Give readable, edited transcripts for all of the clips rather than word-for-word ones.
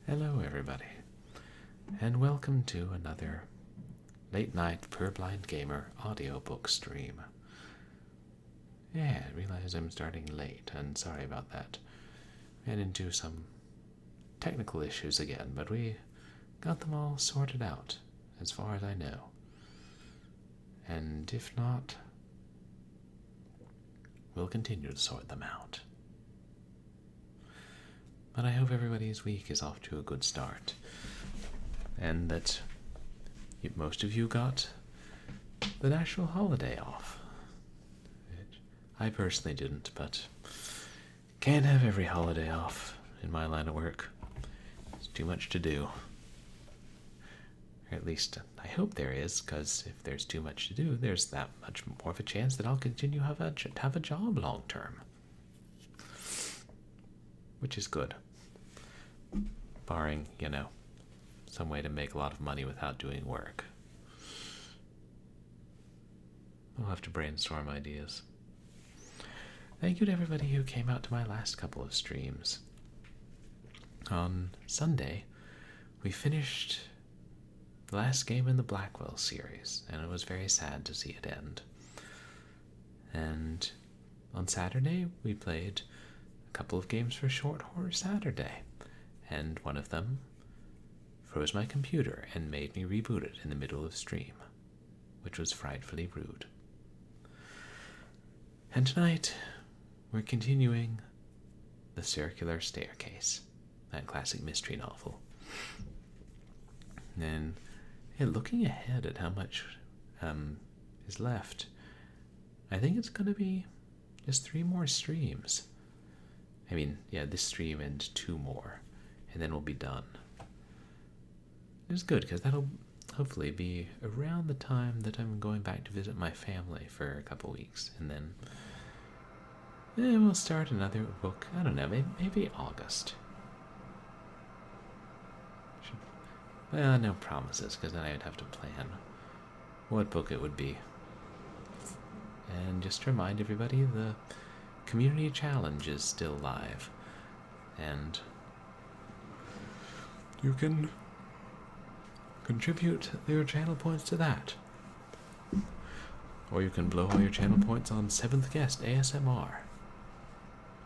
Hello, everybody, and welcome to another late night Purblind Gamer audiobook stream. Yeah, I realize I'm starting late, and sorry about that. Ran into some technical issues again, but we got them all sorted out, as far as I know. And if not, we'll continue to sort them out. But I hope everybody's week is off to a good start, and that most of you got the national holiday off. I personally didn't, but can't have every holiday off in my line of work. It's too much to do. Or at least I hope there is, because if there's too much to do, there's that much more of a chance that I'll continue to have a job long term. Which is good. Barring, some way to make a lot of money without doing work. We'll have to brainstorm ideas. Thank you to everybody who came out to my last couple of streams. On Sunday, we finished the last game in the Blackwell series, and it was very sad to see it end. And on Saturday, we played a couple of games for Short Horror Saturday, and one of them froze my computer and made me reboot it in the middle of stream, which was frightfully rude. And tonight, we're continuing The Circular Staircase, that classic mystery novel. And looking ahead at how much is left, I think it's going to be just 3 more streams. This stream and 2 more, and then we'll be done. It's good, because that'll hopefully be around the time that I'm going back to visit my family for a couple weeks, and then we'll start another book. I don't know, maybe August. Well, no promises, because then I'd have to plan what book it would be. And just to remind everybody, the community challenge is still live, and you can contribute your channel points to that. Or you can blow all your channel points on 7th Guest ASMR.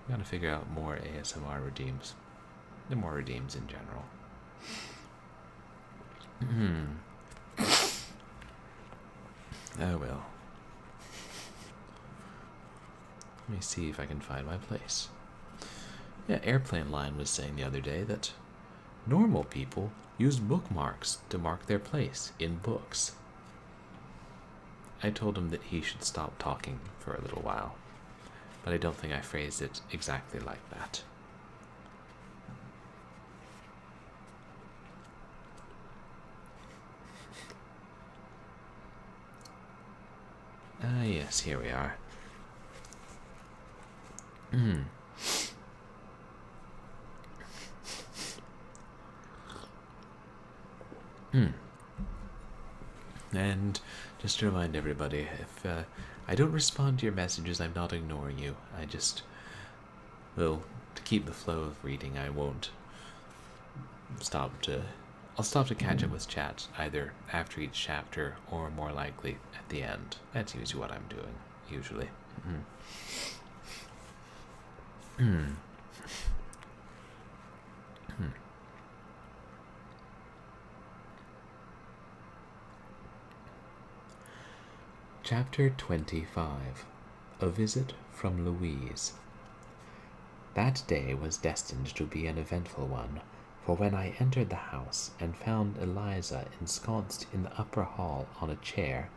Gotta figure out more ASMR redeems. The more redeems in general. Oh well. Let me see if I can find my place. Yeah, Airplane Line was saying the other day that normal people use bookmarks to mark their place in books. I told him that he should stop talking for a little while, but I don't think I phrased it exactly like that. Ah, yes, here we are. And just to remind everybody, if I don't respond to your messages, I'm not ignoring you. I just, to keep the flow of reading, I won't I'll stop to catch up with chat either after each chapter or more likely at the end. That's usually what I'm doing, usually. Chapter 25. A Visit from Louise. That day was destined to be an eventful one, for when I entered the house and found Eliza ensconced in the upper hall on a chair,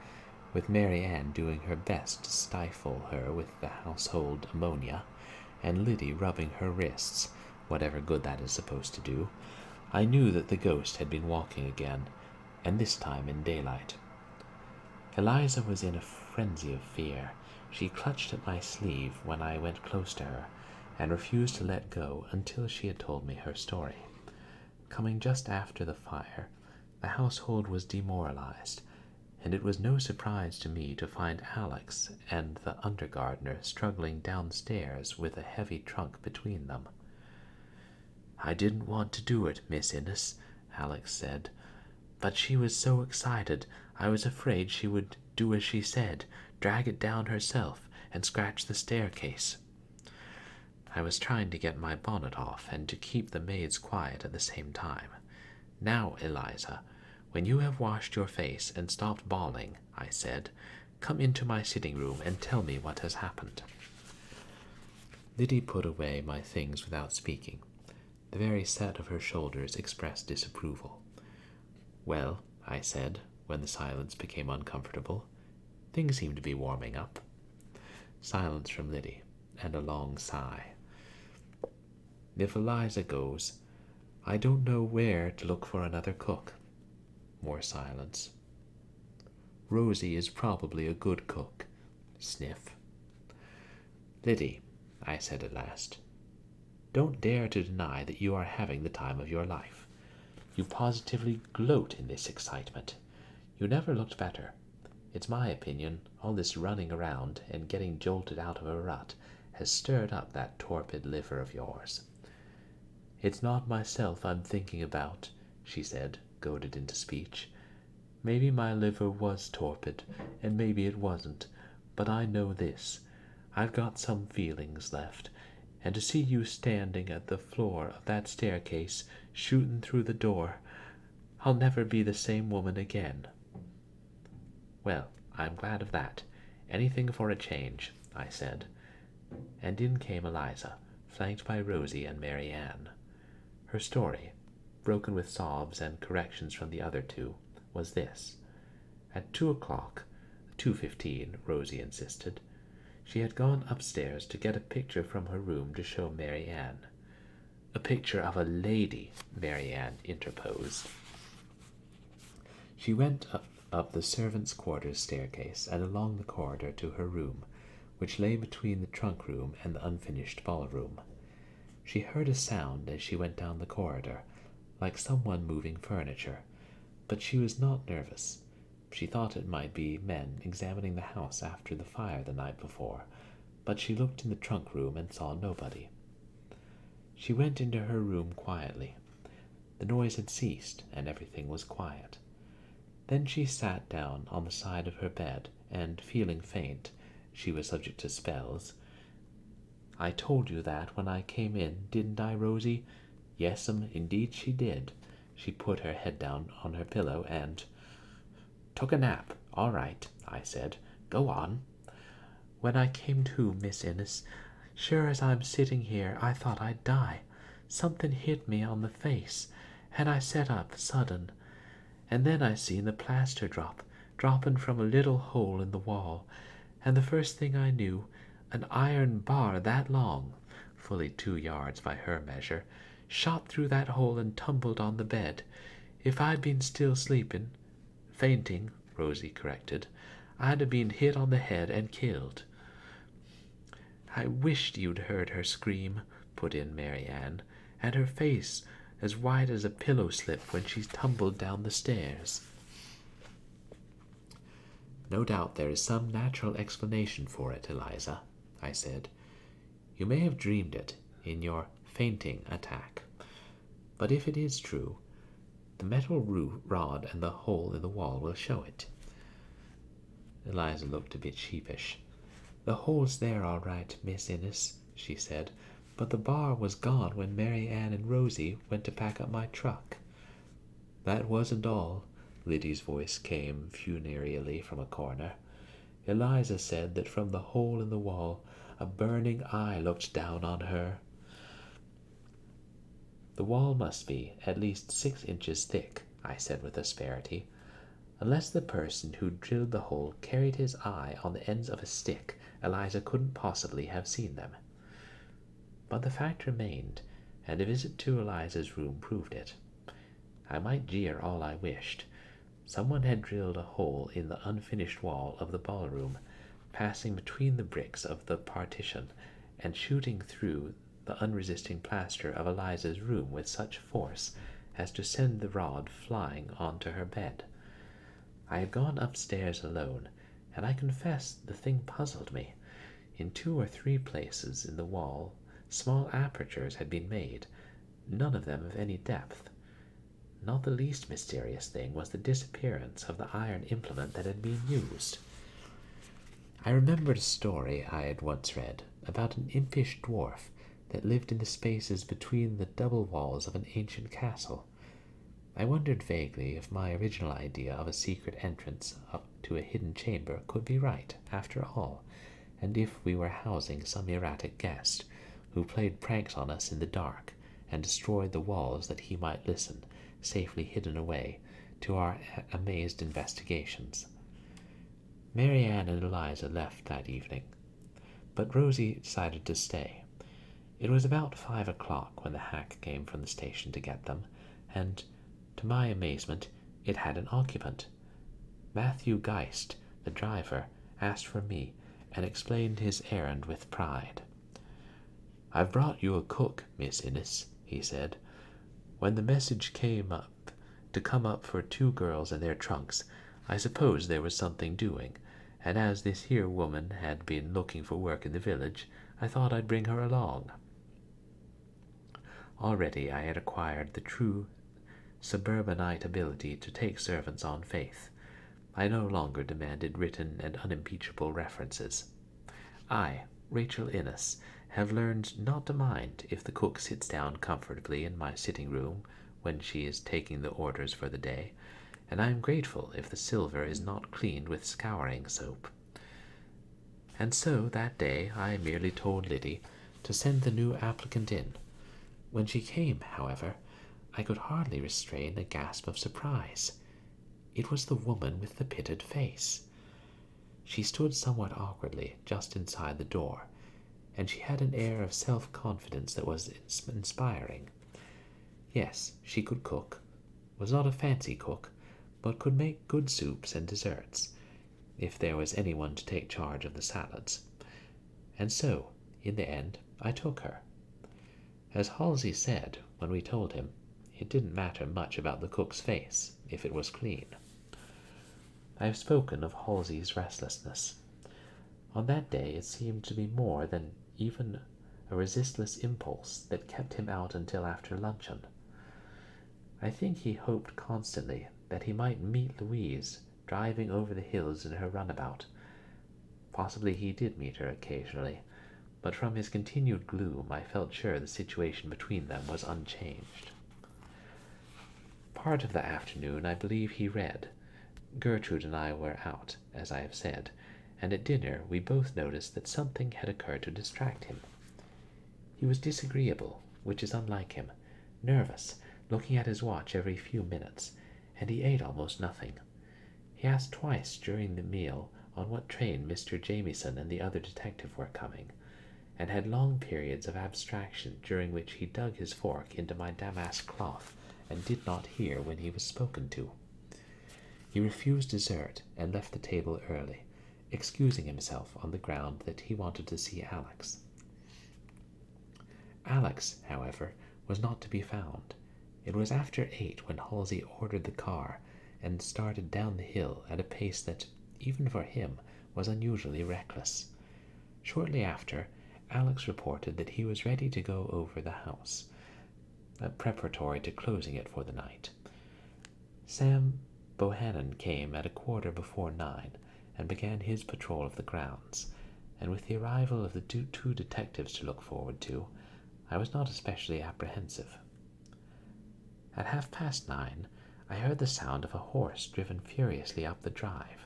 with Mary Ann doing her best to stifle her with the household ammonia, and Liddy rubbing her wrists, whatever good that is supposed to do, I knew that the ghost had been walking again, and this time in daylight. Eliza was in a frenzy of fear. She clutched at my sleeve when I went close to her, and refused to let go until she had told me her story. Coming just after the fire, the household was demoralized, and it was no surprise to me to find Alex and the undergardener struggling downstairs with a heavy trunk between them. "I didn't want to do it, Miss Innes," Alex said, "but she was so excited I was afraid she would do as she said, drag it down herself and scratch the staircase." I was trying to get my bonnet off and to keep the maids quiet at the same time. "Now, Eliza, when you have washed your face and stopped bawling," I said, "come into my sitting room and tell me what has happened." Liddy put away my things without speaking. The very set of her shoulders expressed disapproval. "Well," I said, when the silence became uncomfortable, "things seem to be warming up." Silence from Liddy, and a long sigh. "If Eliza goes, I don't know where to look for another cook." More silence. "Rosie is probably a good cook." Sniff. "Liddy," I said at last, "don't dare to deny that you are having the time of your life. You positively gloat in this excitement. You never looked better. It's my opinion all this running around and getting jolted out of a rut has stirred up that torpid liver of yours." "It's not myself I'm thinking about," she said, goaded into speech. "Maybe my liver was torpid, and maybe it wasn't, but I know this. I've got some feelings left, and to see you standing at the floor of that staircase, shooting through the door, I'll never be the same woman again." "Well, I'm glad of that. Anything for a change," I said. And in came Eliza, flanked by Rosie and Mary Ann. Her story, broken with sobs and corrections from the other two, was this. At 2:00, 2:15, Rosie insisted, she had gone upstairs to get a picture from her room to show Mary Ann. "A picture of a lady," Mary Ann interposed. She went up the servants' quarters staircase and along the corridor to her room, which lay between the trunk room and the unfinished ballroom. She heard a sound as she went down the corridor, like someone moving furniture, but she was not nervous. She thought it might be men examining the house after the fire the night before, but she looked in the trunk room and saw nobody. She went into her room quietly. The noise had ceased, and everything was quiet. Then she sat down on the side of her bed, and, feeling faint, she was subject to spells. "I told you that when I came in, didn't I, Rosie?" "Yes'm, indeed she did." She put her head down on her pillow and... "Took a nap. All right," I said. "Go on." "When I came to, Miss Innes, sure as I'm sitting here, I thought I'd die. Something hit me on the face, and I set up sudden. And then I seen the plaster dropping from a little hole in the wall, and the first thing I knew, an iron bar that long, fully 2 yards by her measure, shot through that hole and tumbled on the bed. If I'd been still fainting, Rosie corrected, I'd have been hit on the head and killed." "I wished you'd heard her scream," put in Mary Ann, "and her face as white as a pillow slip when she tumbled down the stairs." "No doubt there is some natural explanation for it, Eliza," I said. "You may have dreamed it in your fainting attack. But if it is true, the metal rod and the hole in the wall will show it." Eliza looked a bit sheepish. "The hole's there all right, Miss Innes," she said, "but the bar was gone when Mary Ann and Rosie went to pack up my truck." "That wasn't all," Liddy's voice came funereally from a corner. "Eliza said that from the hole in the wall a burning eye looked down on her." "The wall must be at least 6 inches thick," I said with asperity. "Unless the person who drilled the hole carried his eye on the ends of a stick, Eliza couldn't possibly have seen them." But the fact remained, and a visit to Eliza's room proved it. I might jeer all I wished. Someone had drilled a hole in the unfinished wall of the ballroom, passing between the bricks of the partition, and shooting through the unresisting plaster of Eliza's room with such force as to send the rod flying onto her bed. I had gone upstairs alone, and I confess the thing puzzled me. In 2 or 3 places in the wall small apertures had been made, none of them of any depth. Not the least mysterious thing was the disappearance of the iron implement that had been used. I remembered a story I had once read about an impish dwarf that lived in the spaces between the double walls of an ancient castle. I wondered vaguely if my original idea of a secret entrance up to a hidden chamber could be right, after all, and if we were housing some erratic guest who played pranks on us in the dark and destroyed the walls that he might listen, safely hidden away, to our amazed investigations. Marianne and Eliza left that evening, but Rosie decided to stay. It was about 5 o'clock when the hack came from the station to get them, and, to my amazement, it had an occupant. Matthew Geist, the driver, asked for me and explained his errand with pride. "I've brought you a cook, Miss Innes," he said. "When the message came up to come up for 2 girls and their trunks, I supposed there was something doing, and as this here woman had been looking for work in the village, I thought I'd bring her along." Already I had acquired the true suburbanite ability to take servants on faith. I no longer demanded written and unimpeachable references. I, Rachel Innes, have learned not to mind if the cook sits down comfortably in my sitting room when she is taking the orders for the day, and I am grateful if the silver is not cleaned with scouring soap. And so that day I merely told Liddy to send the new applicant in. When she came, however, I could hardly restrain a gasp of surprise. It was the woman with the pitted face. She stood somewhat awkwardly just inside the door, and she had an air of self-confidence that was inspiring. Yes, she could cook, was not a fancy cook, but could make good soups and desserts, if there was anyone to take charge of the salads. And so, in the end, I took her. As Halsey said when we told him, it didn't matter much about the cook's face, if it was clean. I have spoken of Halsey's restlessness. On that day it seemed to be more than even a resistless impulse that kept him out until after luncheon. I think he hoped constantly that he might meet Louise driving over the hills in her runabout. Possibly he did meet her occasionally, but from his continued gloom I felt sure the situation between them was unchanged. Part of the afternoon I believe he read. Gertrude and I were out, as I have said, and at dinner we both noticed that something had occurred to distract him. He was disagreeable, which is unlike him, nervous, looking at his watch every few minutes, and he ate almost nothing. He asked twice during the meal on what train Mr. Jamieson and the other detective were coming, and had long periods of abstraction during which he dug his fork into my damask cloth and did not hear when he was spoken to. He refused dessert and left the table early, excusing himself on the ground that he wanted to see Alex. Alex, however, was not to be found. It was after 8 when Halsey ordered the car and started down the hill at a pace that, even for him, was unusually reckless. Shortly after, Alex reported that he was ready to go over the house, preparatory to closing it for the night. Sam Bohannon came at 9:15 and began his patrol of the grounds, and with the arrival of the 2 detectives to look forward to, I was not especially apprehensive. At 9:30, I heard the sound of a horse driven furiously up the drive.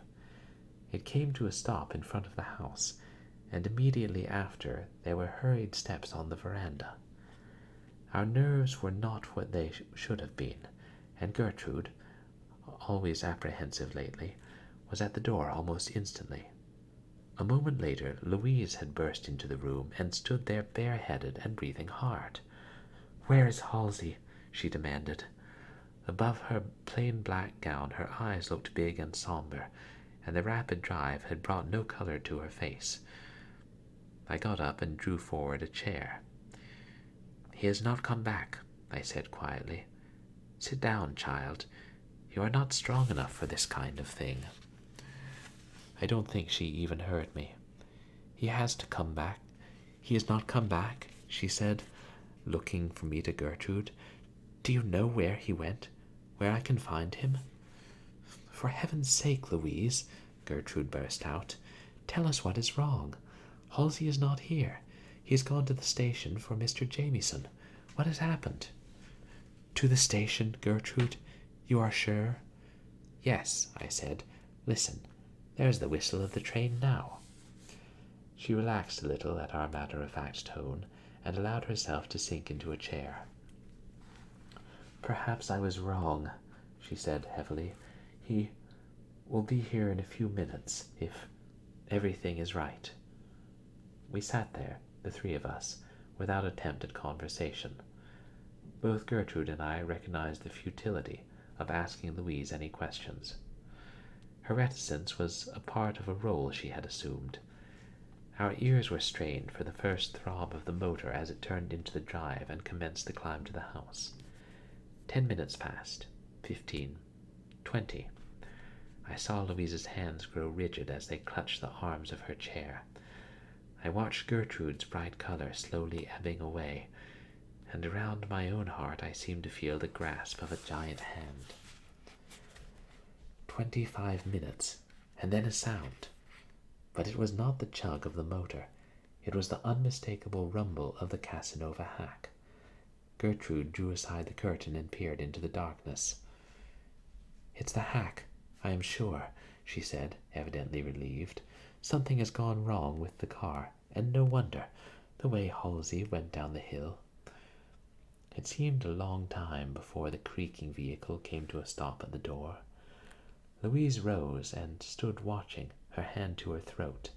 It came to a stop in front of the house, and immediately after there were hurried steps on the veranda. Our nerves were not what they should have been, and Gertrude, always apprehensive lately, was at the door almost instantly. A moment later, Louise had burst into the room and stood there bareheaded and breathing hard. "Where is Halsey?" she demanded. Above her plain black gown her eyes looked big and somber, and the rapid drive had brought no color to her face. I got up and drew forward a chair. "He has not come back," I said quietly. "Sit down, child. You are not strong enough for this kind of thing." I don't think she even heard me. "He has to come back. He has not come back," she said. looking from me to Gertrude. "Do you know where he went? Where I can find him?" "For heaven's sake, Louise," Gertrude burst out, "tell us what is wrong. Halsey is not here. He has gone to the station for Mr. Jamieson. What has happened?" "To the station, Gertrude? You are sure?" "Yes," I said. "Listen, there's the whistle of the train now." She relaxed a little at our matter-of-fact tone, and allowed herself to sink into a chair. "Perhaps I was wrong," she said heavily. "He will be here in a few minutes, if everything is right." We sat there, the three of us, without attempt at conversation. Both Gertrude and I recognized the futility of asking Louise any questions. Her reticence was a part of a role she had assumed. Our ears were strained for the first throb of the motor as it turned into the drive and commenced the climb to the house. 10 minutes passed, 15, 20. I saw Louise's hands grow rigid as they clutched the arms of her chair. I watched Gertrude's bright color slowly ebbing away, and around my own heart I seemed to feel the grasp of a giant hand. 25 minutes, and then a sound. But it was not the chug of the motor. It was the unmistakable rumble of the Casanova hack. Gertrude drew aside the curtain and peered into the darkness. "It's the hack, I am sure," she said, evidently relieved. "Something has gone wrong with the car, and no wonder, the way Halsey went down the hill." It seemed a long time before the creaking vehicle came to a stop at the door. Louise rose and stood watching, her hand to her throat,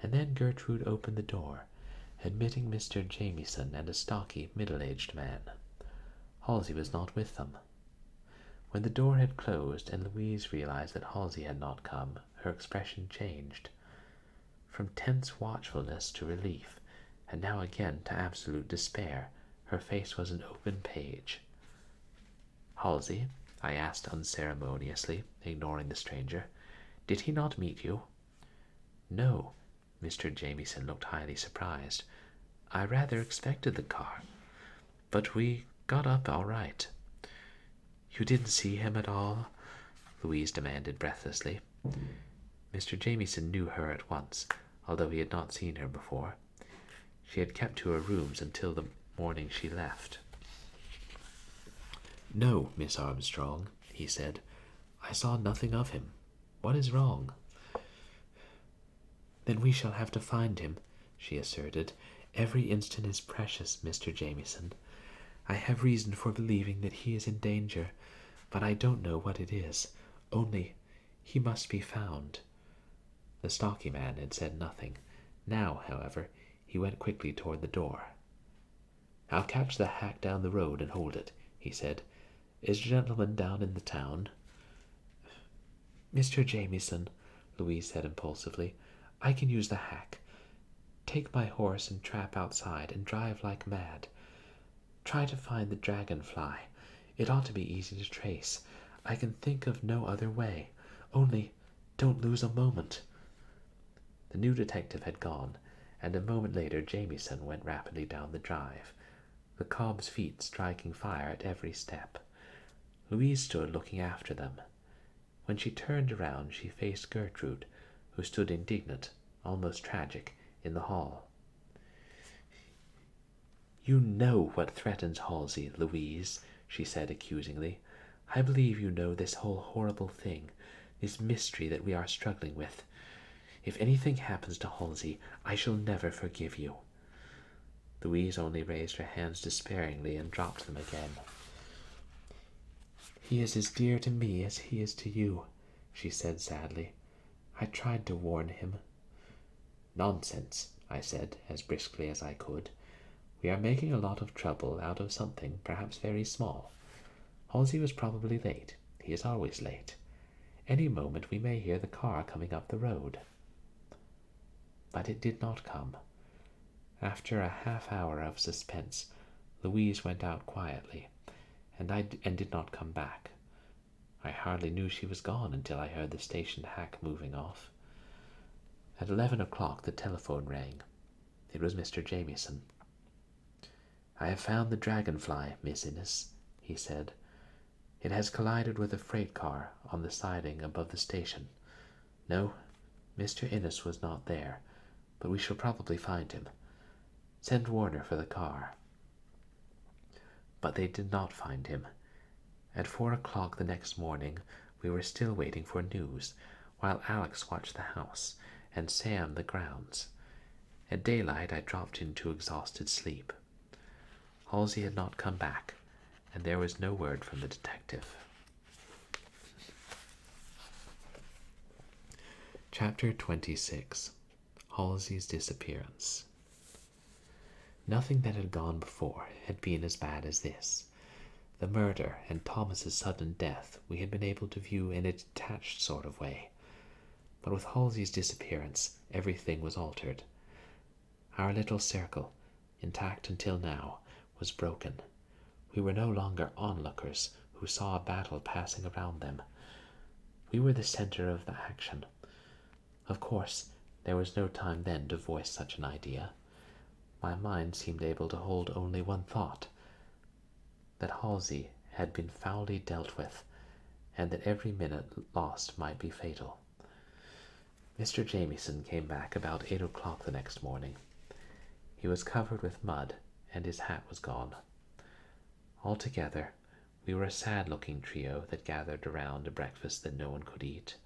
and then Gertrude opened the door, admitting Mr. Jamieson and a stocky, middle-aged man. Halsey was not with them. When the door had closed and Louise realized that Halsey had not come, her expression changed. From tense watchfulness to relief, and now again to absolute despair, her face was an open page. "Halsey," I asked unceremoniously, ignoring the stranger, "did he not meet you?" "No." Mr. Jamieson looked highly surprised. "I rather expected the car, but we got up all right." "You didn't see him at all?" Louise demanded breathlessly. Mr. Jamieson knew her at once, although he had not seen her before. She had kept to her rooms until the morning she left. "No, Miss Armstrong," he said. "I saw nothing of him. What is wrong?" "Then we shall have to find him," she asserted. "Every instant is precious, Mr. Jamieson. I have reason for believing that he is in danger, but I don't know what it is. Only, he must be found." The stocky man had said nothing. Now, however, he went quickly toward the door. "I'll catch the hack down the road and hold it," he said. "Is a gentleman down in the town?" "Mr. Jamieson," Louise said impulsively, "I can use the hack. Take my horse and trap outside and drive like mad. Try to find the dragonfly. It ought to be easy to trace. I can think of no other way. Only, don't lose a moment." The new detective had gone, and a moment later Jamieson went rapidly down the drive, the cob's feet striking fire at every step. Louise stood looking after them. When she turned around, she faced Gertrude, who stood indignant, almost tragic, in the hall. "You know what threatens Halsey, Louise," she said accusingly. "I believe you know this whole horrible thing, this mystery that we are struggling with. If anything happens to Halsey, I shall never forgive you." Louise only raised her hands despairingly and dropped them again. "He is as dear to me as he is to you," she said sadly. "I tried to warn him." "Nonsense," I said, as briskly as I could. "We are making a lot of trouble out of something perhaps very small. Halsey was probably late. He is always late. Any moment we may hear the car coming up the road." But it did not come. After a half-hour of suspense, Louise went out quietly, and did not come back. I hardly knew she was gone until I heard the station hack moving off. At 11 o'clock the telephone rang. It was Mr. Jamieson. "I have found the dragonfly, Miss Innes," he said. "It has collided with a freight car on the siding above the station. No, Mr. Innes was not there, but we shall probably find him. Send Warner for the car." But they did not find him. At 4 o'clock the next morning we were still waiting for news, while Alex watched the house and Sam the grounds. At daylight I dropped into exhausted sleep. Halsey had not come back, and there was no word from the detective. Chapter 26. Halsey's Disappearance. Nothing that had gone before had been as bad as this. The murder and Thomas's sudden death we had been able to view in a detached sort of way. But with Halsey's disappearance, everything was altered. Our little circle, intact until now, was broken. We were no longer onlookers who saw a battle passing around them. We were the center of the action. Of course, there was no time then to voice such an idea. My mind seemed able to hold only one thought, that Halsey had been foully dealt with, and that every minute lost might be fatal. Mr. Jamieson came back about 8 o'clock the next morning. He was covered with mud, and his hat was gone. Altogether, we were a sad-looking trio that gathered around a breakfast that no one could eat.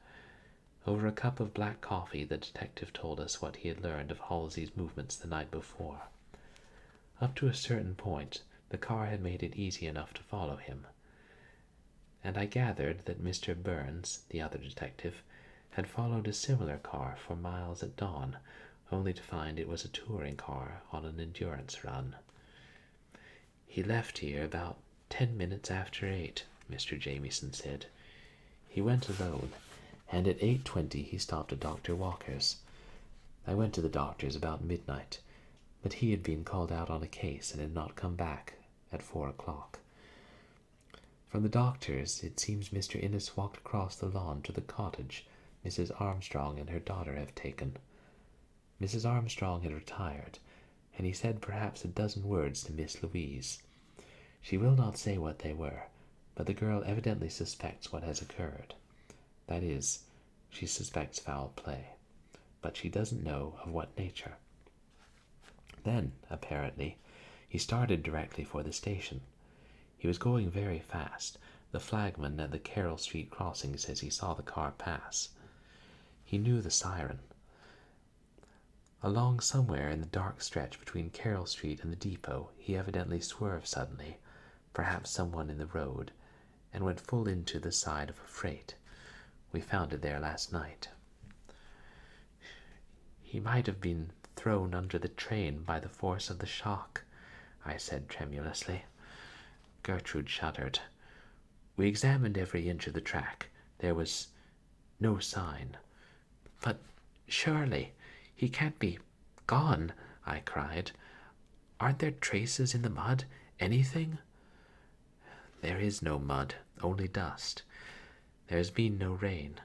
Over a cup of black coffee, the detective told us what he had learned of Halsey's movements the night before. Up to a certain point, the car had made it easy enough to follow him, and I gathered that Mr. Burns, the other detective, had followed a similar car for miles at dawn, only to find it was a touring car on an endurance run. "He left here about 10 minutes after 8, Mr. Jamieson said. He went alone, and at 8:20 he stopped at Dr. Walker's. I went to the doctor's about midnight, but he had been called out on a case and had not come back at 4 o'clock. From the doctor's, it seems Mr. Innes walked across the lawn to the cottage Mrs. Armstrong and her daughter have taken. Mrs. Armstrong had retired, and he said perhaps a dozen words to Miss Louise. She will not say what they were, but the girl evidently suspects what has occurred. That is, she suspects foul play, but she doesn't know of what nature. Then, apparently, he started directly for the station. He was going very fast. The flagman at the Carroll Street crossing says he saw the car pass. He knew the siren. Along somewhere in the dark stretch between Carroll Street and the depot, he evidently swerved suddenly, perhaps someone in the road, and went full into the side of a freight. We found it there last night. He might have been thrown under the train by the force of the shock, I said tremulously. Gertrude shuddered. We examined every inch of the track. There was no sign. But surely he can't be gone, I cried. Aren't there traces in the mud? Anything? There is no mud, only dust. There has been no rain,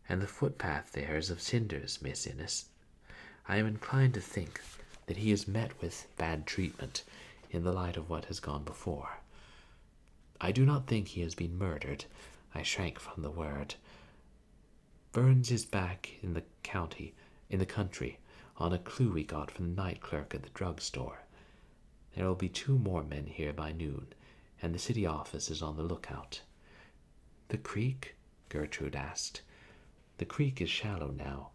and the footpath there is of cinders, Miss Innes. I am inclined to think that he has met with bad treatment in the light of what has gone before. I do not think he has been murdered. I shrank from the word. Burns is back in the country, on a clue we got from the night clerk at the drugstore. There will be 2 more men here by noon, and the city office is on the lookout. The creek? Gertrude asked. The creek is shallow now.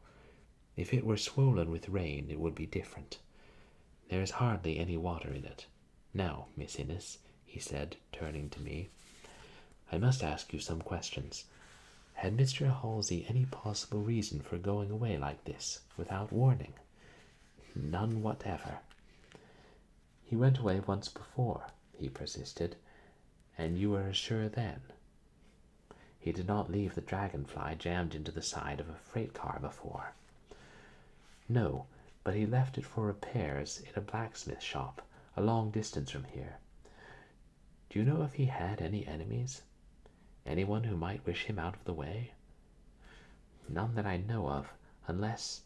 If it were swollen with rain, it would be different. There is hardly any water in it. Now, Miss Innes, he said, turning to me, I must ask you some questions. Had Mr. Halsey any possible reason for going away like this, without warning? None whatever. He went away once before, he persisted, and you were sure then? He did not leave the dragonfly jammed into the side of a freight car before. No, but he left it for repairs in a blacksmith shop, a long distance from here. Do you know if he had any enemies? Anyone who might wish him out of the way? None that I know of, unless...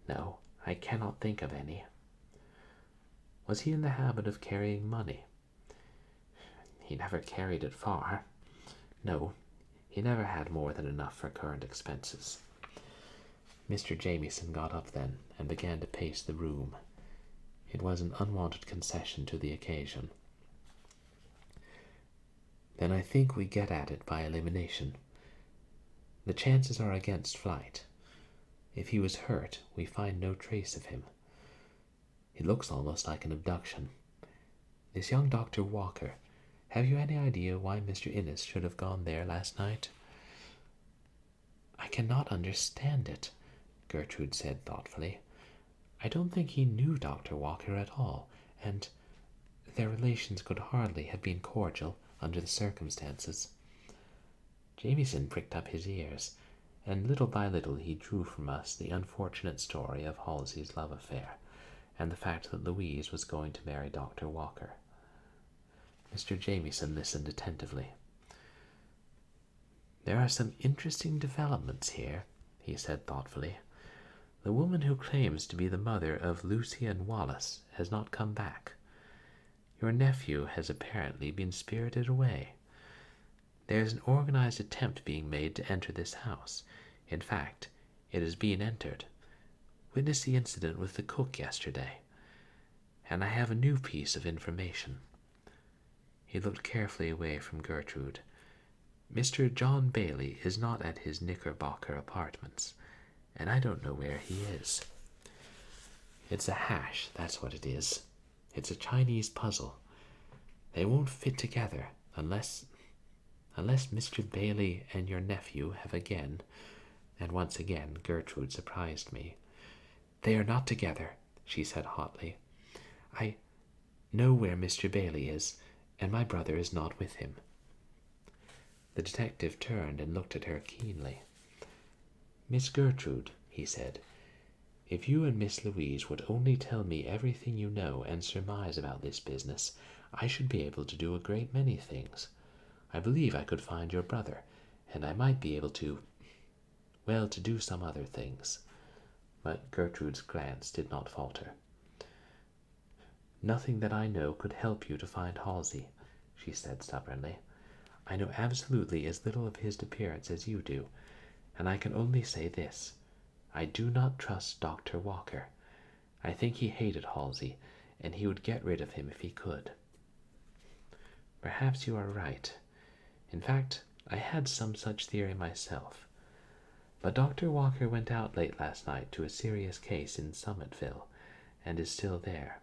No, I cannot think of any. Was he in the habit of carrying money? He never carried it far. No, he never had more than enough for current expenses. Mr. Jamieson got up then and began to pace the room. It was an unwanted concession to the occasion. Then I think we get at it by elimination. The chances are against flight. If he was hurt, we find no trace of him. It looks almost like an abduction. This young Dr. Walker, have you any idea why Mr. Innes should have gone there last night? I cannot understand it, Gertrude said thoughtfully. I don't think he knew Dr. Walker at all, and their relations could hardly have been cordial under the circumstances. Jamieson pricked up his ears, and little by little he drew from us the unfortunate story of Halsey's love affair, and the fact that Louise was going to marry Dr. Walker. Mr. Jamieson listened attentively. There are some interesting developments here, he said thoughtfully. The woman who claims to be the mother of Lucy and Wallace has not come back. Your nephew has apparently been spirited away. There is an organized attempt being made to enter this house. In fact, it is being entered. Witness the incident with the cook yesterday. And I have a new piece of information. He looked carefully away from Gertrude. Mr. John Bailey is not at his Knickerbocker apartments, and I don't know where he is. It's a hash, that's what it is. It's a Chinese puzzle. They won't fit together unless Mr. Bailey and your nephew have again, and once again Gertrude surprised me. They are not together, she said hotly. I know where Mr. Bailey is, and my brother is not with him. The detective turned and looked at her keenly. Miss Gertrude, he said, if you and Miss Louise would only tell me everything you know and surmise about this business, I should be able to do a great many things. I believe I could find your brother, and I might be able to do some other things. But Gertrude's glance did not falter. Nothing that I know could help you to find Halsey, she said stubbornly. I know absolutely as little of his appearance as you do, and I can only say this. I do not trust Dr. Walker. I think he hated Halsey, and he would get rid of him if he could. Perhaps you are right. In fact, I had some such theory myself. But Dr. Walker went out late last night to a serious case in Summitville, and is still there.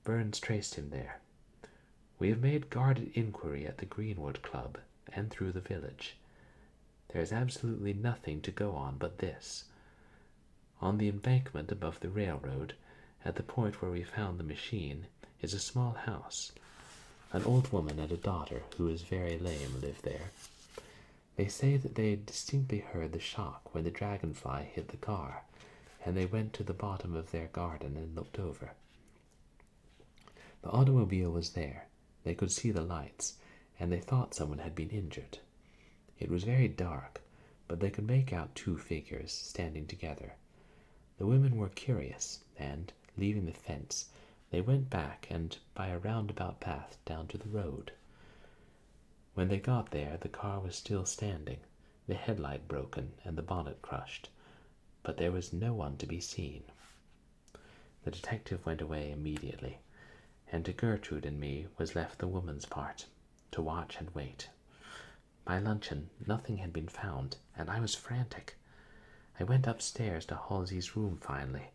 Burns traced him there. We have made guarded inquiry at the Greenwood Club and through the village. There is absolutely nothing to go on but this. On the embankment above the railroad, at the point where we found the machine, is a small house. An old woman and a daughter, who is very lame, live there. They say that they distinctly heard the shock when the dragonfly hit the car, and they went to the bottom of their garden and looked over. The automobile was there. They could see the lights, and they thought someone had been injured. It was very dark, but they could make out two figures standing together. The women were curious, and, leaving the fence, they went back and by a roundabout path down to the road. When they got there, the car was still standing, the headlight broken and the bonnet crushed, but there was no one to be seen. The detective went away immediately, and to Gertrude and me was left the woman's part, to watch and wait. By luncheon, nothing had been found, and I was frantic. I went upstairs to Halsey's room finally,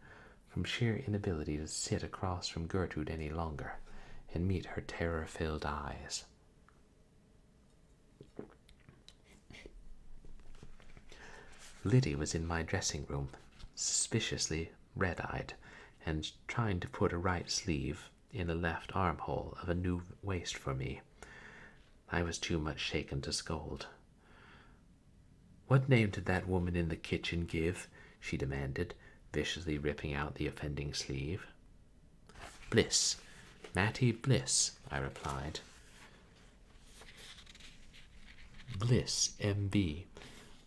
from sheer inability to sit across from Gertrude any longer and meet her terror-filled eyes. Liddy was in my dressing room, suspiciously red-eyed, and trying to put a right sleeve in the left armhole of a new waist for me. I was too much shaken to scold. "What name did that woman in the kitchen give?" she demanded, viciously ripping out the offending sleeve. "Bliss. Mattie Bliss," I replied. "Bliss, M.B.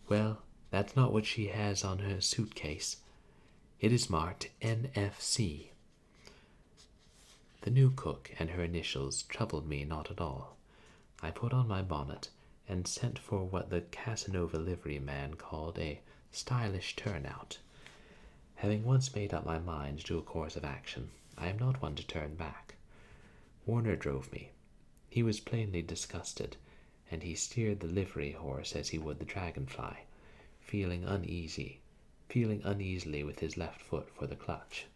Well, that's not what she has on her suitcase. It is marked N.F.C. The new cook and her initials troubled me not at all. I put on my bonnet and sent for what the Casanova liveryman called a stylish turnout. Having once made up my mind to a course of action, I am not one to turn back. Warner drove me. He was plainly disgusted, and he steered the livery horse as he would the dragonfly, feeling uneasily with his left foot for the clutch,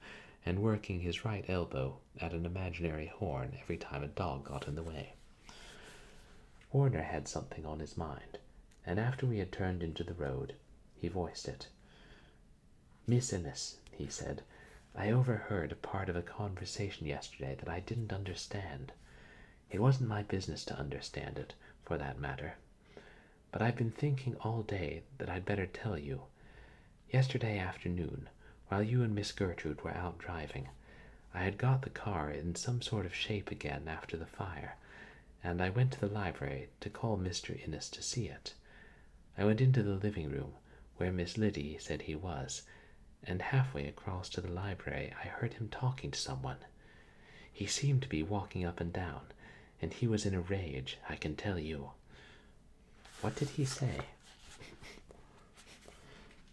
and working his right elbow at an imaginary horn every time a dog got in the way. Warner had something on his mind, and after we had turned into the road, he voiced it. "Miss Innes," he said, "I overheard a part of a conversation yesterday that I didn't understand. It wasn't my business to understand it, for that matter. But I've been thinking all day that I'd better tell you. Yesterday afternoon, while you and Miss Gertrude were out driving, I had got the car in some sort of shape again after the fire, and I went to the library to call Mr. Innes to see it. I went into the living room, where Miss Liddy said he was, and halfway across to the library I heard him talking to someone. He seemed to be walking up and down, and he was in a rage, I can tell you." "What did he say?"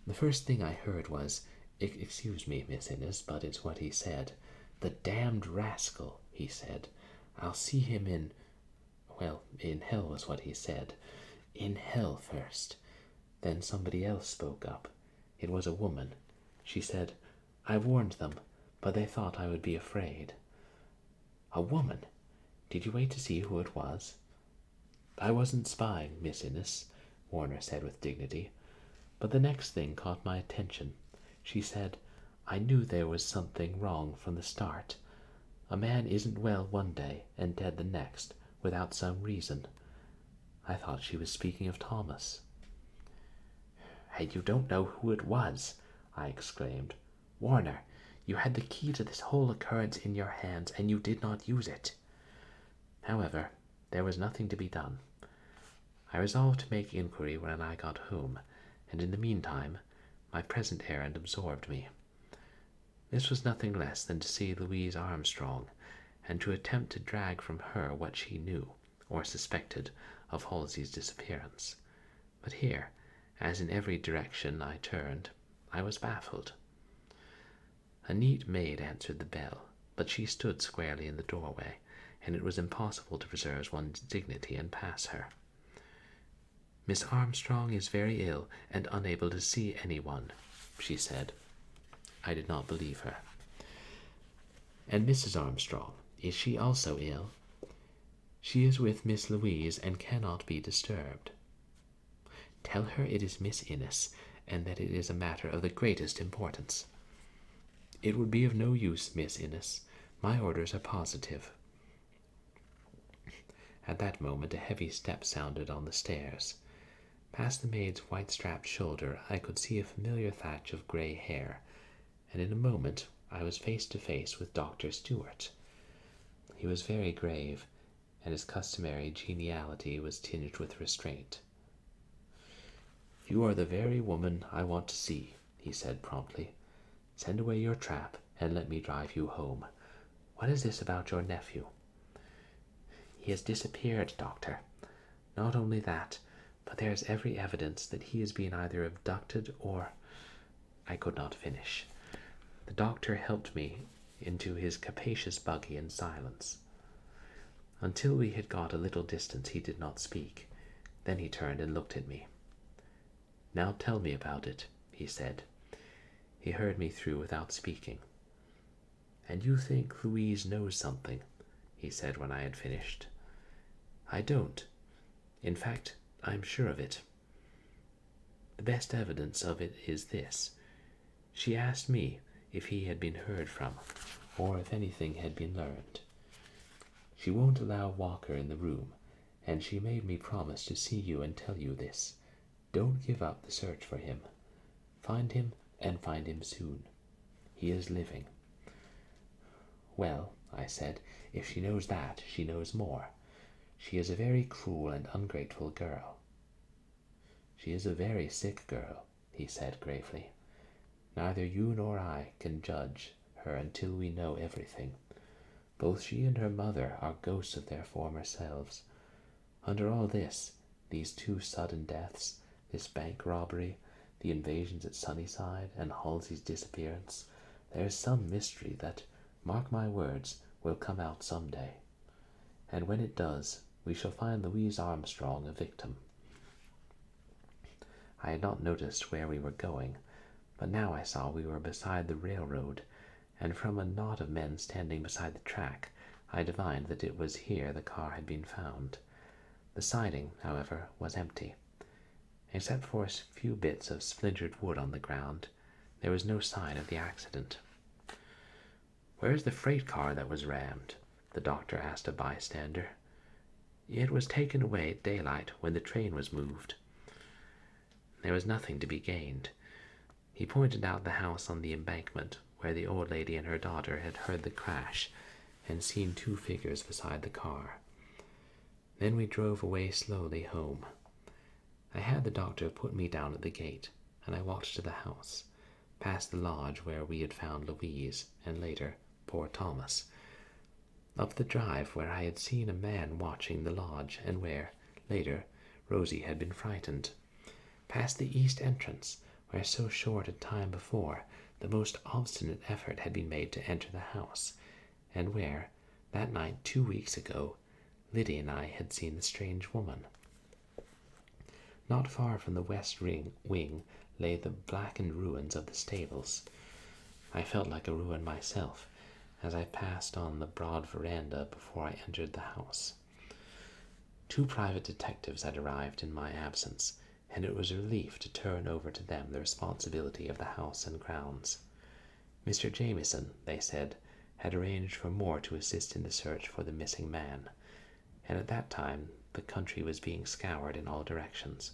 "The first thing I heard was, 'Excuse me, Miss Innes, but it's what he said. The damned rascal,' he said. 'I'll see him in hell was what he said. In hell first.' Then somebody else spoke up. It was a woman. She said, 'I warned them, but they thought I would be afraid.'" "A woman? Did you wait to see who it was?" "I wasn't spying, Miss Innes," Warner said with dignity. "But the next thing caught my attention. She said, 'I knew there was something wrong from the start. A man isn't well one day and dead the next, without some reason.' I thought she was speaking of Thomas." "And you don't know who it was?" I exclaimed. "Warner, you had the key to this whole occurrence in your hands, and you did not use it." However, there was nothing to be done. I resolved to make inquiry when I got home, and in the meantime my present errand absorbed me. This was nothing less than to see Louise Armstrong, and to attempt to drag from her what she knew, or suspected, of Halsey's disappearance. But here, as in every direction I turned, I was baffled. A neat maid answered the bell, but she stood squarely in the doorway, and it was impossible to preserve one's dignity and pass her. "Miss Armstrong is very ill and unable to see anyone," she said. I did not believe her. "And Mrs. Armstrong, is she also ill?" "She is with Miss Louise and cannot be disturbed." "Tell her it is Miss Innes, and that it is a matter of the greatest importance." "It would be of no use, Miss Innes. My orders are positive." At that moment a heavy step sounded on the stairs. Past the maid's white-strapped shoulder I could see a familiar thatch of grey hair, and in a moment I was face to face with Dr. Stewart. He was very grave, and his customary geniality was tinged with restraint. "You are the very woman I want to see," he said promptly. "Send away your trap and let me drive you home. What is this about your nephew?" "He has disappeared, Doctor. Not only that, but there is every evidence that he has been either abducted or—" I could not finish. The doctor helped me into his capacious buggy in silence. Until we had got a little distance he did not speak. Then he turned and looked at me. "Now tell me about it," he said. He heard me through without speaking. "And you think Louise knows something?" he said when I had finished. "I don't. In fact, I'm sure of it. The best evidence of it is this. She asked me if he had been heard from, or if anything had been learned. She won't allow Walker in the room, and she made me promise to see you and tell you this. Don't give up the search for him. Find him, and find him soon. He is living." "Well," I said, "if she knows that, she knows more. She is a very cruel and ungrateful girl." "She is a very sick girl," he said gravely. "Neither you nor I can judge her until we know everything. Both she and her mother are ghosts of their former selves. Under all this, these two sudden deaths, this bank robbery, the invasions at Sunnyside, and Halsey's disappearance, there is some mystery that, mark my words, will come out some day. And when it does, we shall find Louise Armstrong a victim. I had not noticed where we were going, but now I saw we were beside the railroad, and from a knot of men standing beside the track, I divined that it was here the car had been found. The siding, however, was empty. Except for a few bits of splintered wood on the ground, there was no sign of the accident. "Where is the freight car that was rammed?" the doctor asked a bystander. "It was taken away at daylight when the train was moved." There was nothing to be gained. He pointed out the house on the embankment where the old lady and her daughter had heard the crash and seen two figures beside the car. Then we drove away slowly home. I had the doctor put me down at the gate, and I walked to the house, past the lodge where we had found Louise, and later, poor Thomas, up the drive where I had seen a man watching the lodge, and where, later, Rosie had been frightened, past the east entrance, where so short a time before the most obstinate effort had been made to enter the house, and where, that night 2 weeks ago, Liddy and I had seen the strange woman. Not far from the west wing lay the blackened ruins of the stables. I felt like a ruin myself as I passed on the broad veranda before I entered the house. 2 private detectives had arrived in my absence, and it was a relief to turn over to them the responsibility of the house and grounds. Mr. Jamieson, they said, had arranged for Moore to assist in the search for the missing man, and at that time the country was being scoured in all directions.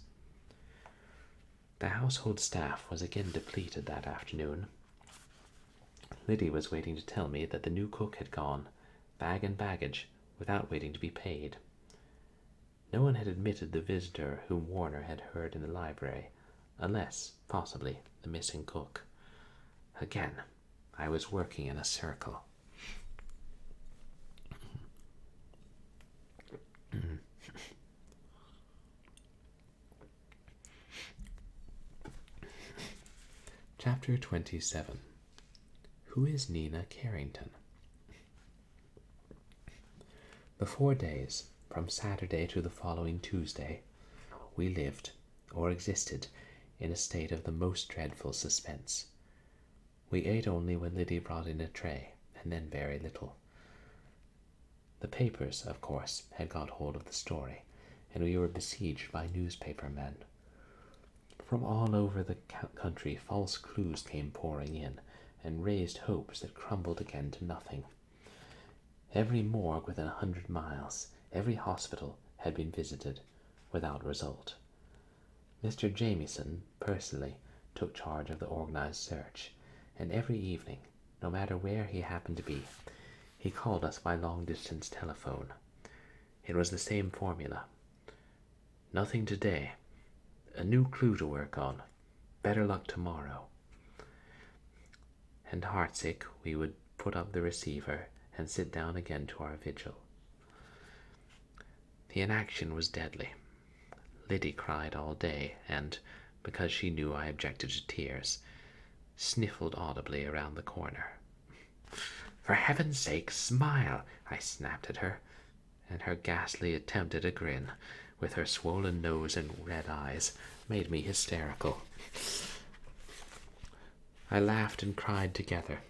The household staff was again depleted that afternoon. Liddy was waiting to tell me that the new cook had gone, bag and baggage, without waiting to be paid. No one had admitted the visitor whom Warner had heard in the library, unless, possibly, the missing cook. Again, I was working in a circle. Chapter 27. Who is Nina Carrington? For 4 days, from Saturday to the following Tuesday, we lived, or existed, in a state of the most dreadful suspense. We ate only when Liddy brought in a tray, and then very little. The papers, of course, had got hold of the story, and we were besieged by newspaper men. From all over the country false clues came pouring in, and raised hopes that crumbled again to nothing. Every morgue within 100 miles, every hospital, had been visited, without result. Mr. Jamieson, personally, took charge of the organized search, and every evening, no matter where he happened to be, he called us by long-distance telephone. It was the same formula. "Nothing today. A new clue to work on. Better luck tomorrow." And heartsick, we would put up the receiver and sit down again to our vigil. The inaction was deadly. Liddy cried all day, and, because she knew I objected to tears, sniffled audibly around the corner. "For heaven's sake, smile!" I snapped at her, and her ghastly attempt at a grin, with her swollen nose and red eyes, made me hysterical. I laughed and cried together,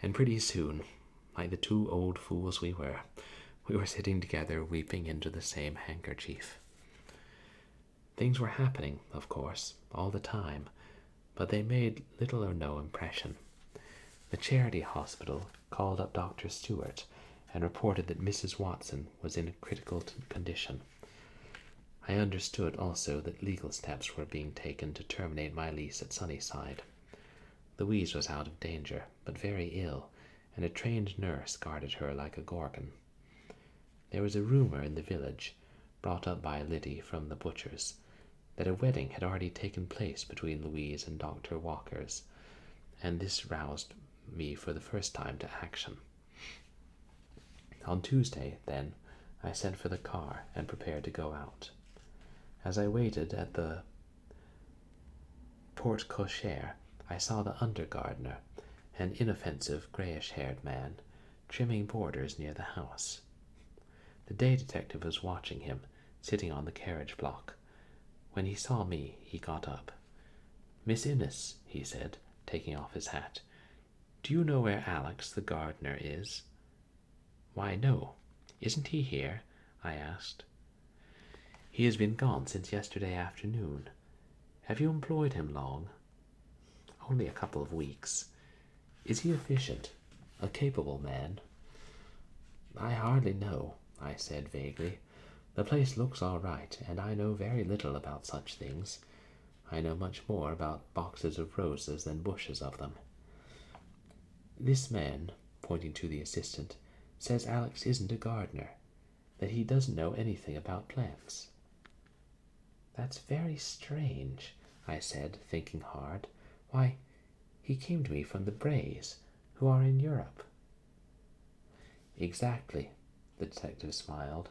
and pretty soon, like the 2 old fools we were sitting together weeping into the same handkerchief. Things were happening, of course, all the time, but they made little or no impression. The charity hospital called up Dr. Stewart and reported that Mrs. Watson was in a critical condition. I understood also that legal steps were being taken to terminate my lease at Sunnyside. Louise was out of danger, but very ill, and a trained nurse guarded her like a gorgon. There was a rumor in the village, brought up by Liddy from the butcher's, that a wedding had already taken place between Louise and Dr. Walker's, and this roused me for the first time to action. On Tuesday, then, I sent for the car and prepared to go out. As I waited at the porte cochere, I saw the under-gardener, an inoffensive, grayish-haired man, trimming borders near the house. The day detective was watching him, sitting on the carriage block. When he saw me, he got up. "Miss Innes," he said, taking off his hat, "do you know where Alex, the gardener, is?" "Why, no. Isn't he here?" I asked. "He has been gone since yesterday afternoon. Have you employed him long?" "Only a couple of weeks." "Is he efficient? A capable man?" "I hardly know," I said vaguely. "The place looks all right, and I know very little about such things. I know much more about boxes of roses than bushes of them. This man," pointing to the assistant, "says Alex isn't a gardener, that he doesn't know anything about plants." "That's very strange," I said, thinking hard. "Why, he came to me from the Brays, who are in Europe." "Exactly," the detective smiled.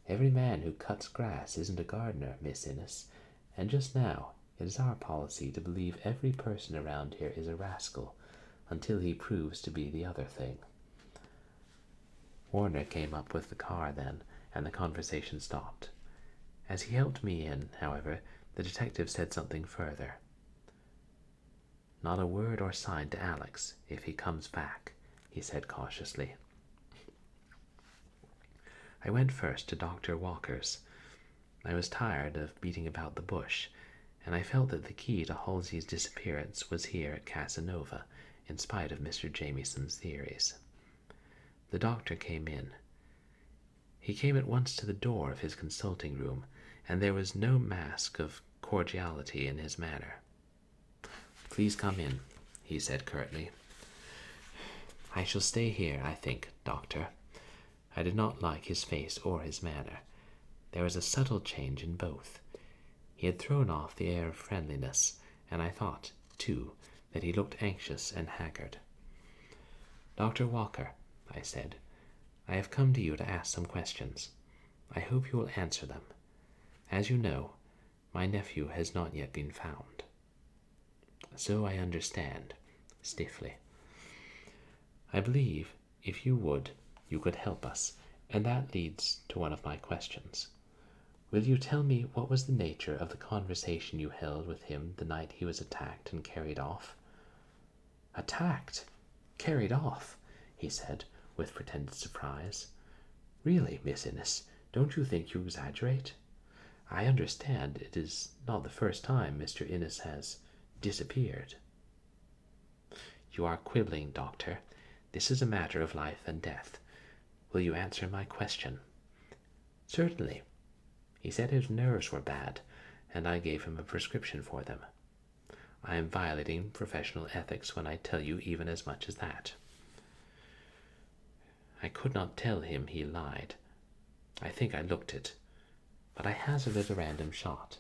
"Every man who cuts grass isn't a gardener, Miss Innes, and just now it is our policy to believe every person around here is a rascal until he proves to be the other thing." Warner came up with the car then, and the conversation stopped. As he helped me in, however, the detective said something further. "Not a word or sign to Alex if he comes back," he said cautiously. I went first to Dr. Walker's. I was tired of beating about the bush, and I felt that the key to Halsey's disappearance was here at Casanova, in spite of Mr. Jamieson's theories. The doctor came in. He came at once to the door of his consulting room, and there was no mask of cordiality in his manner. "Please come in," he said curtly. "I shall stay here, I think, doctor." I did not like his face or his manner. There was a subtle change in both. He had thrown off the air of friendliness, and I thought, too, that he looked anxious and haggard. "Dr. Walker," I said, "I have come to you to ask some questions. I hope you will answer them. As you know, my nephew has not yet been found." "So I understand," stiffly. "I believe, if you would, you could help us, and that leads to one of my questions. Will you tell me what was the nature of the conversation you held with him the night he was attacked and carried off?" "Attacked? Carried off?" he said, with pretended surprise. "Really, Miss Innes, don't you think you exaggerate? I understand it is not the first time Mr. Innes has disappeared." "You are quibbling, doctor. This is a matter of life and death. Will you answer my question?" "Certainly. He said his nerves were bad, and I gave him a prescription for them. I am violating professional ethics when I tell you even as much as that." I could not tell him he lied. I think I looked it, but I hazarded a random shot.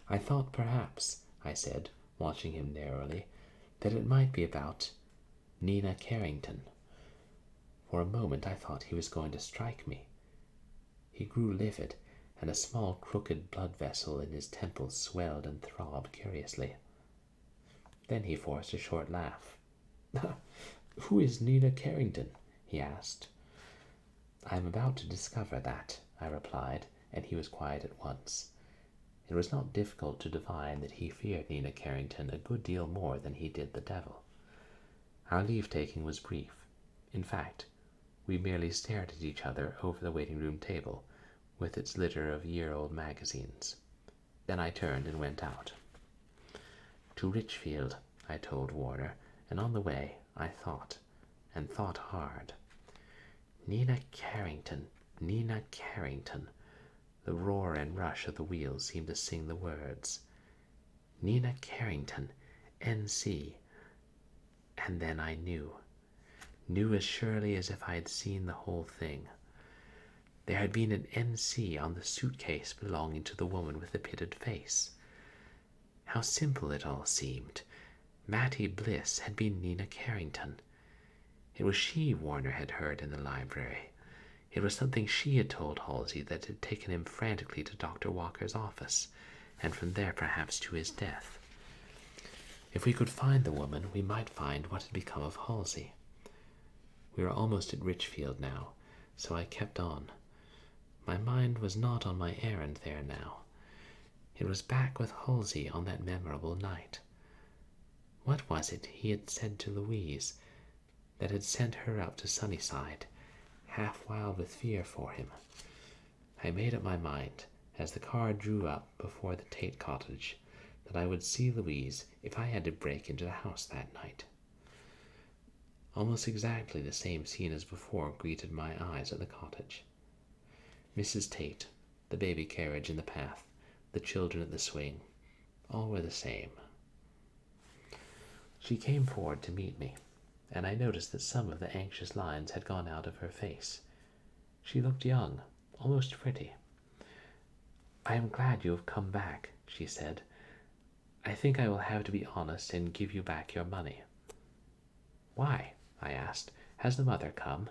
"I thought perhaps," I said, watching him narrowly, "that it might be about Nina Carrington." For a moment I thought he was going to strike me. He grew livid, and a small crooked blood vessel in his temple swelled and throbbed curiously. Then he forced a short laugh. "Who is Nina Carrington?" he asked. "I am about to discover that," I replied, and he was quiet at once. It was not difficult to divine that he feared Nina Carrington a good deal more than he did the devil. Our leave-taking was brief. In fact, we merely stared at each other over the waiting-room table, with its litter of year-old magazines. Then I turned and went out. "To Richfield," I told Warner, and on the way I thought, and thought hard. Nina Carrington, Nina Carrington. The roar and rush of the wheels seemed to sing the words. Nina Carrington, N.C. And then I knew as surely as if I had seen the whole thing. There had been an N.C. on the suitcase belonging to the woman with the pitted face. How simple it all seemed. Mattie Bliss had been Nina Carrington. It was she Warner had heard in the library. It was something she had told Halsey that had taken him frantically to Dr. Walker's office, and from there perhaps to his death. If we could find the woman, we might find what had become of Halsey. We were almost at Richfield now, so I kept on. My mind was not on my errand there now. It was back with Halsey on that memorable night. What was it he had said to Louise that had sent her up to Sunnyside, half wild with fear for him? I made up my mind, as the car drew up before the Tate cottage, that I would see Louise if I had to break into the house that night. Almost exactly the same scene as before greeted my eyes at the cottage. Mrs. Tate, the baby carriage in the path, the children at the swing, all were the same. She came forward to meet me, and I noticed that some of the anxious lines had gone out of her face. She looked young, almost pretty. "I am glad you have come back," she said. "I think I will have to be honest and give you back your money." "Why?" I asked. "Has the mother come?"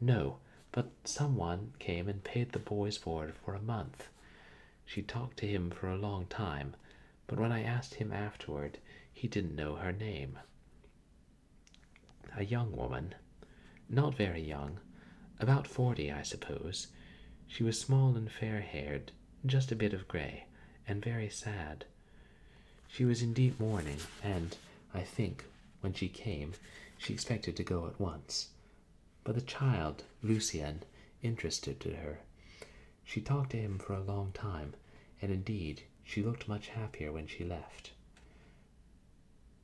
"No, but someone came and paid the boy's board for a month. She talked to him for a long time, but when I asked him afterward, he didn't know her name. A young woman, not very young, about 40, I suppose. She was small and fair-haired, just a bit of gray, and very sad. She was in deep mourning, and, I think, when she came, she expected to go at once. But the child, Lucien, interested her. She talked to him for a long time, and indeed she looked much happier when she left."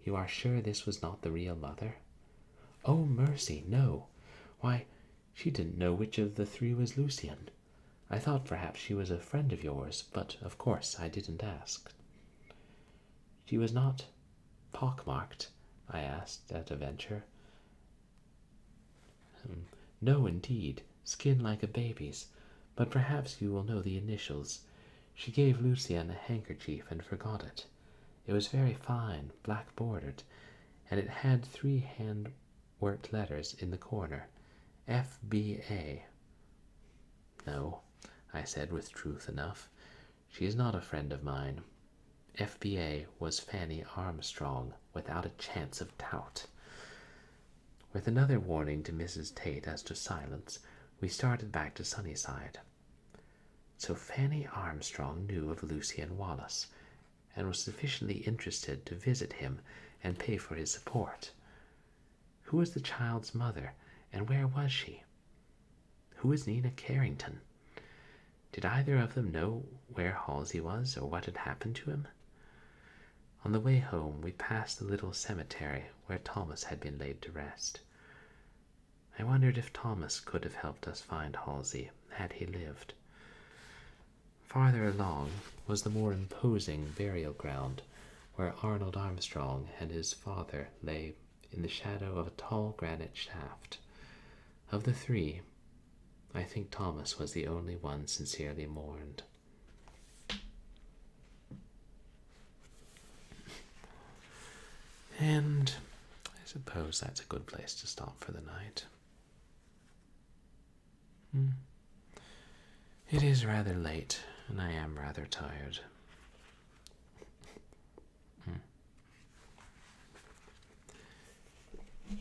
"You are sure this was not the real mother?" "Oh, mercy, no. Why, she didn't know which of the three was Lucien. I thought perhaps she was a friend of yours, but of course I didn't ask." "She was not pockmarked?" I asked at a venture. "No, indeed, skin like a baby's, but perhaps you will know the initials. She gave Lucien a handkerchief and forgot it. It was very fine, black-bordered, and it had 3 hand-worked letters in the corner, F.B.A. "No," I said with truth enough. "She is not a friend of mine. F.B.A. was Fanny Armstrong, without a chance of doubt." With another warning to Mrs. Tate as to silence, we started back to Sunnyside. So Fanny Armstrong knew of Lucien Wallace, and was sufficiently interested to visit him and pay for his support. Who was the child's mother, and where was she? Who was Nina Carrington? Did either of them know where Halsey was or what had happened to him? On the way home, we passed the little cemetery where Thomas had been laid to rest. I wondered if Thomas could have helped us find Halsey had he lived. Farther along was the more imposing burial ground where Arnold Armstrong and his father lay in the shadow of a tall granite shaft. Of the 3, I think Thomas was the only one sincerely mourned. And I suppose that's a good place to stop for the night. It is rather late, and I am rather tired.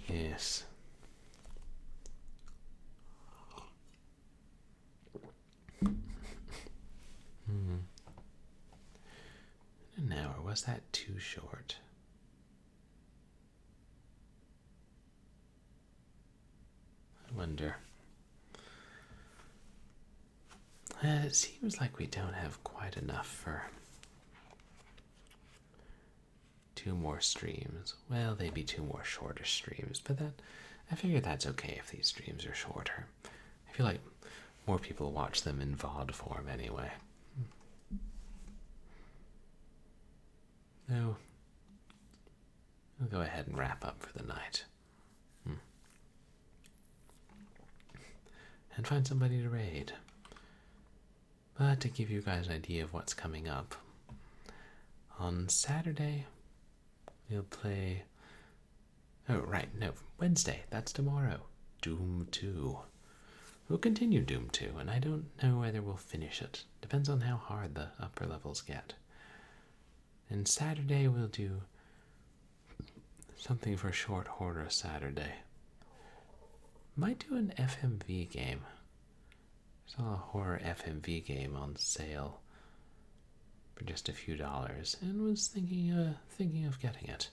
Yes. An hour, was that too short? I wonder. It seems like we don't have quite enough for 2 more streams. Well, they'd be 2 more shorter streams, but I figure that's okay if these streams are shorter. I feel like more people watch them in VOD form anyway. No, I'll go ahead and wrap up for the night. And find somebody to raid. But to give you guys an idea of what's coming up, on Saturday we'll play Oh, right, no, Wednesday, that's tomorrow. Doom 2. We'll continue Doom 2, and I don't know whether we'll finish it. Depends on how hard the upper levels get. And Saturday we'll do something for Short Horror Saturday. Might do an FMV game. Saw a horror FMV game on sale for just a few dollars, and was thinking of getting it.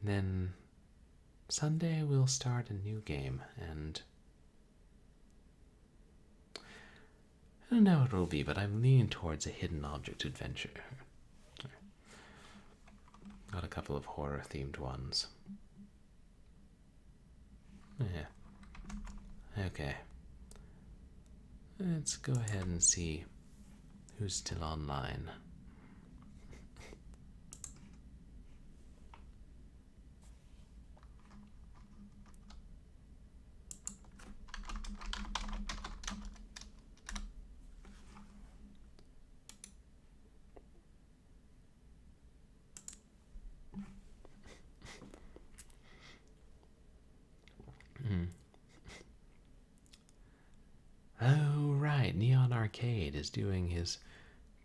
And then Sunday we'll start a new game, and I don't know what it will be, but I'm leaning towards a hidden object adventure. Got a couple of horror themed ones. Yeah. Okay. Let's go ahead and see who's still online. Oh, right. Neon Arcade is doing his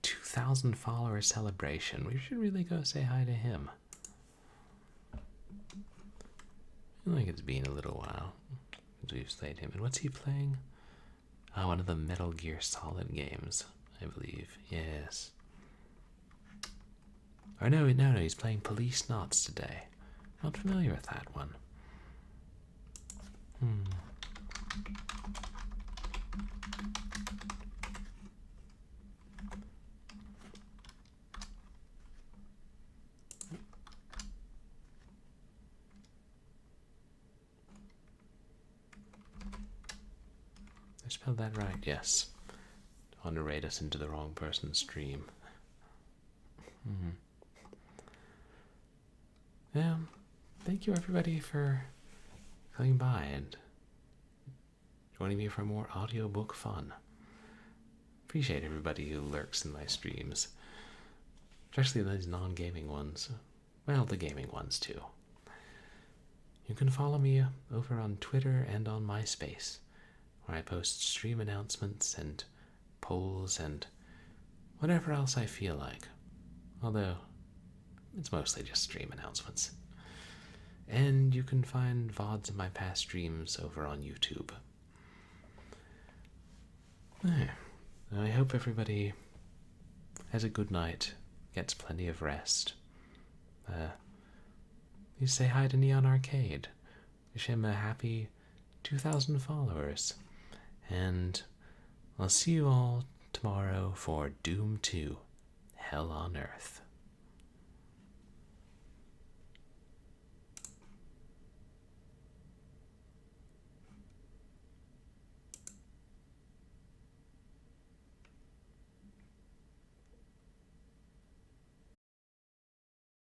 2,000 follower celebration. We should really go say hi to him. I feel like it's been a little while since we've slayed him. And what's he playing? Oh, one of the Metal Gear Solid games, I believe. Yes. Or no, he's playing Police Knots today. Not familiar with that one. I spelled that right, yes. Don't want to raid us into the wrong person's stream. Yeah, thank you everybody for coming by and joining me for more audiobook fun. Appreciate everybody who lurks in my streams, especially those non-gaming ones. Well, the gaming ones too. You can follow me over on Twitter and on MySpace, where I post stream announcements and polls and whatever else I feel like. Although, it's mostly just stream announcements. And you can find VODs of my past streams over on YouTube. I hope everybody has a good night, gets plenty of rest. You say hi to Neon Arcade. Wish him a happy 2,000 followers. And I'll see you all tomorrow for Doom 2, Hell on Earth.